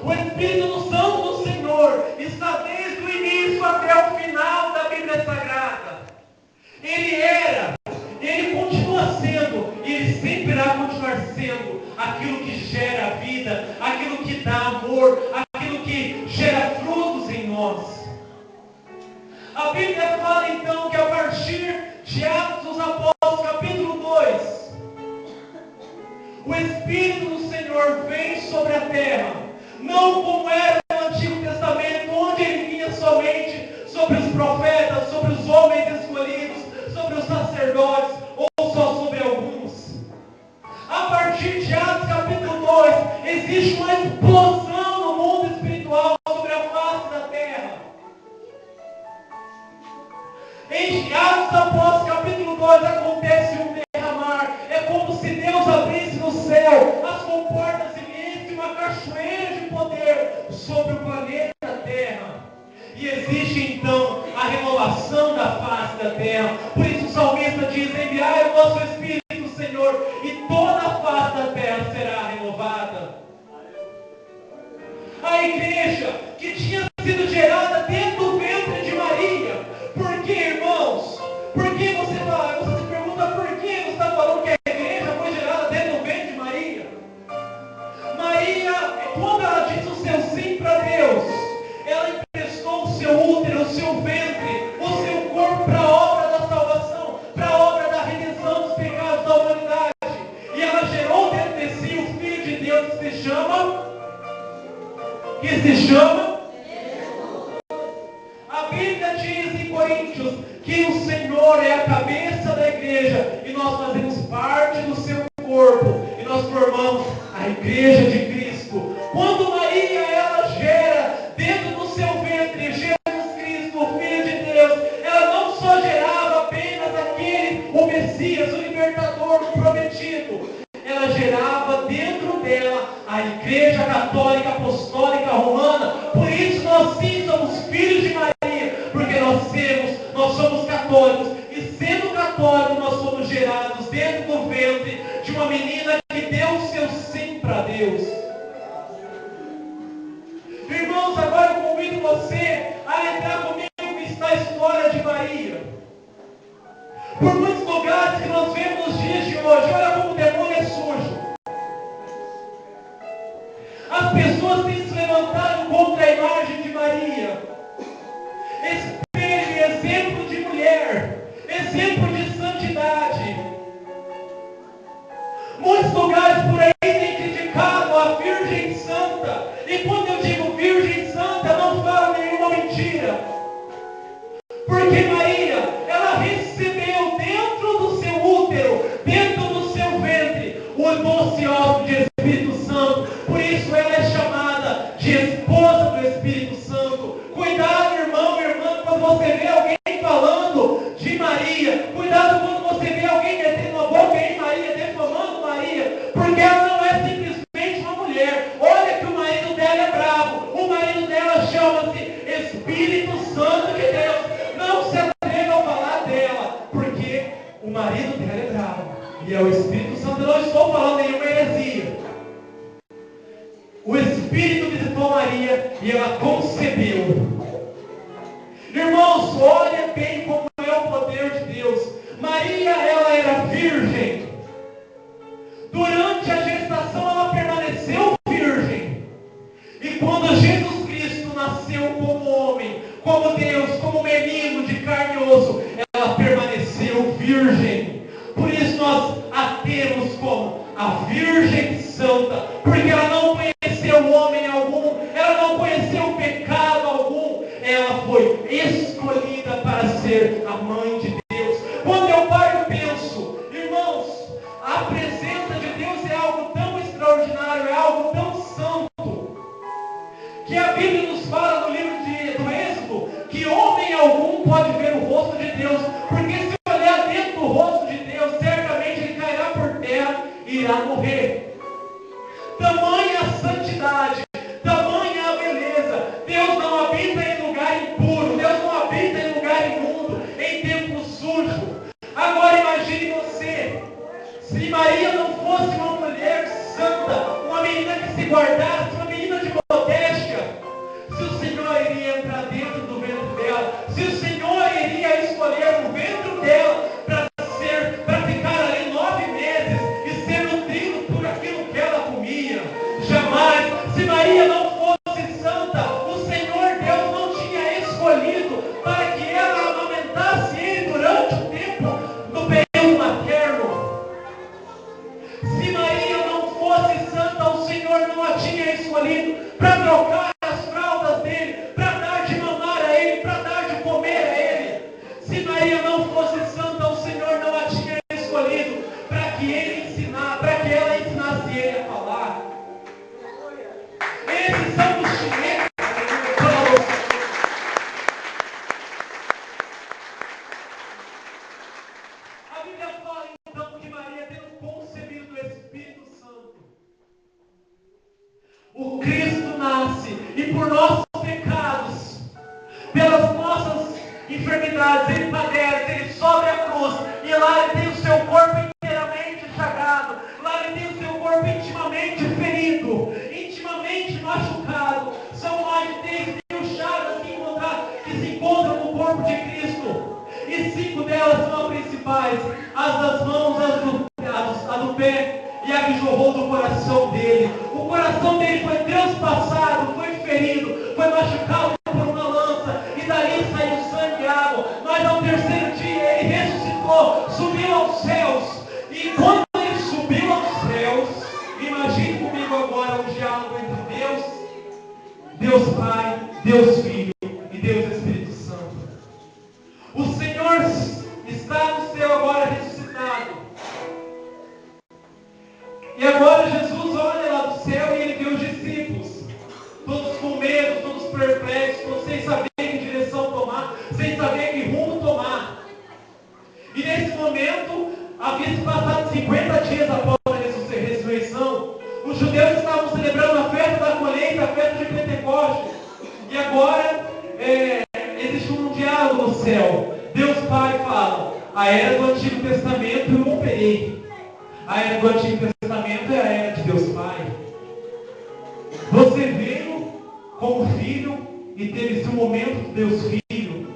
O Espírito Santo do Senhor está desde o início até o final da Bíblia Sagrada. Ele era, ele continua sendo, e ele sempre irá continuar sendo aquilo que gera vida, aquilo que dá amor, aquilo que gera frutos em nós. A Bíblia fala então que a partir de Atos dos Apóstolos, capítulo 2, o Espírito do Senhor vem sobre a terra, não como era no Antigo Testamento, onde ele vinha somente sobre os profetas, sobre os homens escolhidos, sobre os sacerdotes, ou só sobre alguns. A partir de Atos capítulo 2, existe uma explosão no mundo espiritual sobre a face da terra. Em Atos Apóstolos capítulo 2 acontece um derramar. É como se Deus abrisse no céu as comportas e visse uma cachoeira de poder sobre o planeta Terra. E existe então a renovação da face da terra. Por isso o salmista diz: enviai o vosso Espírito, Senhor, e toda a face da terra será renovada. A igreja que tinha sido gerada dentro do ventre de Maria. Por que, irmãos? Por que você se pergunta por que você está falando que a igreja foi gerada dentro do ventre de Maria? Maria, quando ela disse o seu sim para Deus, ela emprestou o seu útero, o seu ventre, o seu corpo para a obra da salvação, para a obra da redenção dos pecados da humanidade. E ela gerou dentro de si o Filho de Deus que se chama a Bíblia diz em Coríntios que o Senhor é a cabeça da igreja e nós fazemos parte do seu corpo e nós formamos a igreja de Cristo. Quando Maria ela gera dentro do seu ventre Jesus Cristo, o Filho de Deus, ela não só gerava apenas aquele, o Messias, o libertador, o prometido, ela gerava dentro dela a igreja católica, apostólica, romana. Por isso nós sim somos filhos de Maria, porque nós somos católicos, e sendo católicos nós somos gerados dentro do ventre de uma menina que deu o seu sim para Deus. Irmãos, agora eu convido você a entrar comigo na história de Maria. Por muitos lugares que nós vemos nos dias de hoje, olha como o demônio é sujo. As pessoas têm se levantado contra a imagem de Maria. Espelho, exemplo de mulher, exemplo de santidade. Muitos lugares por aí têm criticado a Virgem Santa. E quando eu digo Virgem Santa, não falo nenhuma mentira. Porque Maria, ela recebeu dentro do seu útero, dentro do seu ventre, o doce óleo de Espírito Santo. Por isso ela é chamada de esposa do Espírito Santo. Cuidado, irmão, irmã, quando você vê alguém falando de Maria. Cuidado quando você vê alguém metendo a boca em Maria, defamando Maria. Porque ela não é simplesmente uma mulher. Olha que o marido dela é bravo. O marido dela chama-se Espírito Santo de Deus. Não se atreva a falar dela, porque o marido dela é bravo. E é o Espírito Santo. Eu não estou falando nenhuma heresia. O Espírito visitou Maria e ela concebeu. Irmãos, olha bem como é o poder de Deus. Maria, ela era virgem. Durante a gestação ela permaneceu virgem. E quando Jesus Cristo nasceu como homem, como Deus, como menino de carne e osso, ela permaneceu virgem. Por isso nós a temos como a Virgem Santa, porque ela não conheceu homem algum, ela não conheceu pecado algum, ela foi escolhida para ser a mãe de Deus. Quando eu paro e penso, irmãos, a presença de Deus é algo tão extraordinário, é algo tão santo, que a Bíblia nos fala no livro do Êxodo, que homem algum pode ver o rosto de Deus, porque se olhar dentro do rosto de Deus, certamente ele cairá por terra e irá morrer. Tamanha a santidade, tamanha a beleza. Deus não habita em lugar impuro, Deus não habita em lugar imundo, em templo sujo. Agora imagine você, se Maria não fosse uma mulher santa, uma menina que se guardasse, uma menina de modéstia, escolhido para trocar as fraldas dele, para dar de mamar a ele, para dar de comer a ele. Se Maria não fosse santa, o Senhor não a tinha escolhido para que ela ensinasse ele a falar. Esses são os chineses. A Bíblia fala então que Maria, tendo concebido do Espírito Santo, o Cristo nasce, e por nossos pecados, pelas nossas enfermidades, ele padece, ele sobe a cruz, e lá ele tem o seu corpo inteiramente chagado, lá ele tem o seu corpo intimamente ferido, intimamente machucado. São mais de 3.000 chagas que se encontram no corpo de Cristo, e 5 delas são as principais: as das mãos, a do pé, e a que jorrou do coração dele. O coração dele foi transpassado, foi ferido, foi machucado por uma lança, e dali saiu sangue e água. Mas ao terceiro dia ele ressuscitou, subiu aos céus. E quando ele subiu aos céus, imagine comigo agora o diálogo entre Deus Pai, Deus Filho e Deus Espírito Santo. O Senhor está no céu agora ressuscitado. E agora Jesus olha lá do céu e ele vê os discípulos, todos com medo, todos perplexos, todos sem saber que direção tomar, sem saber que rumo tomar. E nesse momento, havia se passado 50 dias após a ressurreição, os judeus estavam celebrando a festa da colheita, a festa de Pentecostes. E agora existe um diálogo no céu. Deus Pai fala: a era do Antigo Testamento eu operei. A era do Antigo Testamento é a era de Deus Pai. Você veio como filho e teve esse momento de Deus Filho.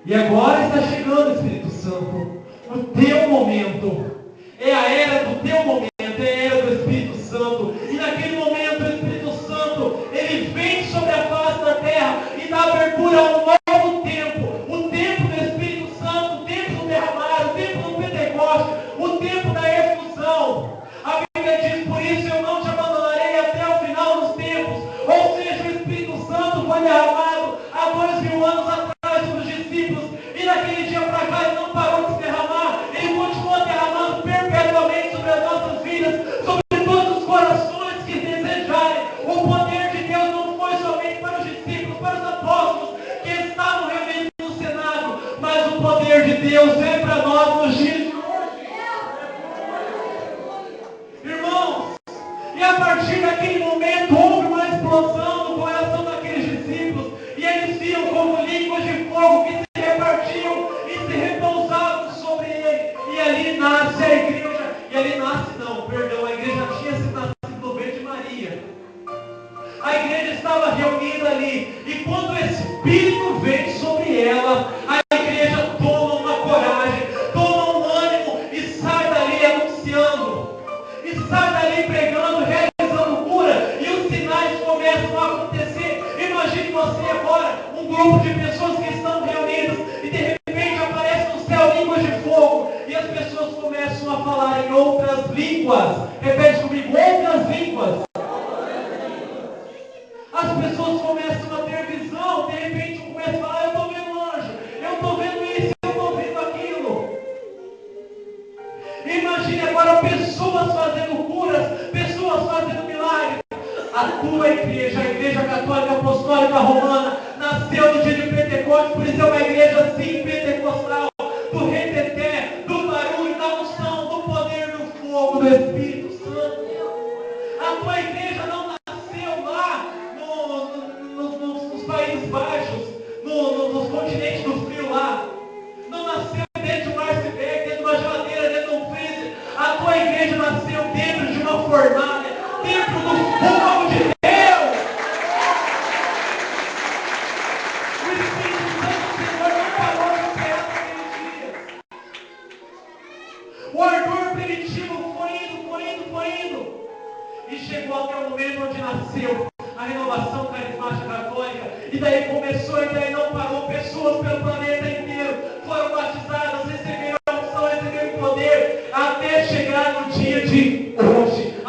E agora está chegando o Espírito Santo. O teu momento. É a era do teu momento. É a era do Espírito Santo. E naquele momento o Espírito Santo, ele vem sobre a face da terra e dá abertura a um novo tempo. O tempo do Espírito Santo, o tempo do derramar, o tempo do Pentecostes, o tempo da efusão. A Bíblia diz: por isso eu não te abandonarei até o final dos tempos. Ou seja, o Espírito Santo foi derramado há 2000 anos atrás sobre os discípulos, e naquele dia para cá ele não parou de se derramar. Ele continua derramando perpetuamente sobre as nossas vidas, sobre todos os corações que desejarem. O poder de Deus não foi somente para os discípulos, para os apóstolos que estavam reunidos no cenáculo, mas o poder de Deus vem para nós nos dias de hoje. Irmãos, e a partir daquele momento houve uma explosão no coração daqueles discípulos, e eles viam como línguas de fogo que se repartiam e se repousavam sobre ele. E ali nasce a igreja. E ali nasce não, perdão, a igreja tinha se nascido no ventre de Maria. A igreja estava reunida ali, e quando o Espírito vem sobre ela, a igreja toma uma coragem, toma um ânimo e sai dali anunciando, e sai dali pregando, realizando cura, e os sinais começam a acontecer. Imagine você agora, um grupo de pessoas que estão reunidas, e de repente aparece no céu línguas de fogo, e as pessoas começam a falar em outras línguas. Repete comigo: outras línguas. As pessoas começam a ter visão, de repente um começa a falar: eu estou vendo anjo, eu estou vendo isso, eu estou vendo aquilo. Imagine agora pessoas fazendo curas, pessoas fazendo milagres. A tua igreja, a Igreja Católica Apostólica Romana, nasceu no dia de Pentecostes, por isso é uma igreja assim, pentecostal, do reteté, do barulho, da unção, do poder, do fogo, do Espírito Santo. A tua igreja não nasceu lá nos Países Baixos, nos continentes do frio lá. Não nasceu dentro de um iceberg, dentro de uma geladeira, dentro de um freezer. A tua igreja nasceu dentro de uma fornalha, dentro do fogo de Deus. O Espírito Santo do Senhor não parou de operar naqueles dias. O ardor primitivo foi indo. E chegou até o momento onde nasceu a renovação carismática católica. E daí começou, e daí não parou. Pessoas pelo planeta